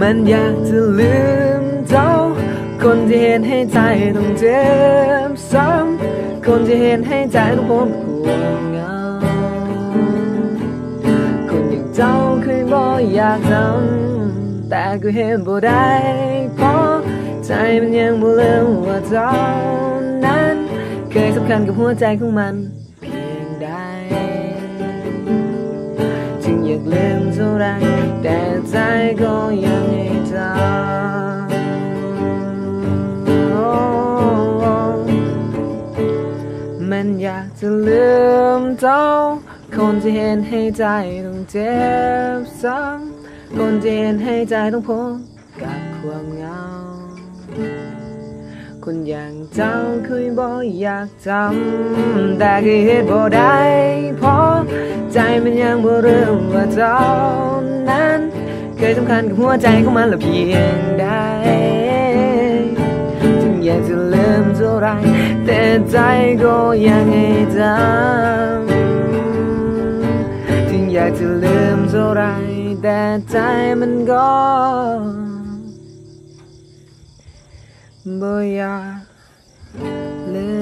มันอยากจะลืมเจ้าคนที่เห็นให้ใจต้องเจ็บซ้ำคนที่เห็นให้ใจต้องพบความเหงาคนอย่างเจ้าเคยบอกอยากทำแต่ก็เห็นบ่ได้เพราะใจมันยังบ่ลืมว่าเจ้านั้นเคยสำคัญกับหัวใจของมันเพียงใดจึงอยากลืมเท่าไรแต่ใจก็ยังให้จำมันอยากจะลืมเจ้าคนที่เห็นให้ใจต้องเจ็บซ้ำคนที่เห็นให้ใจต้องพบกับความเหงาคนอย่างเจ้าเคยบอกอยากจำแต่ก็เหตุบ่ได้เพราะใจมันยังบ่รู้ว่าเจ้านั้นเคยสำคัญกับหัวใจของมันละเพียงใดถึงอยากจะลืมเท่าไรแต่ใจก็ยังให้จำถึงอยากจะลืมเท่าไรแต่ใจมันก็บ่อยากลืม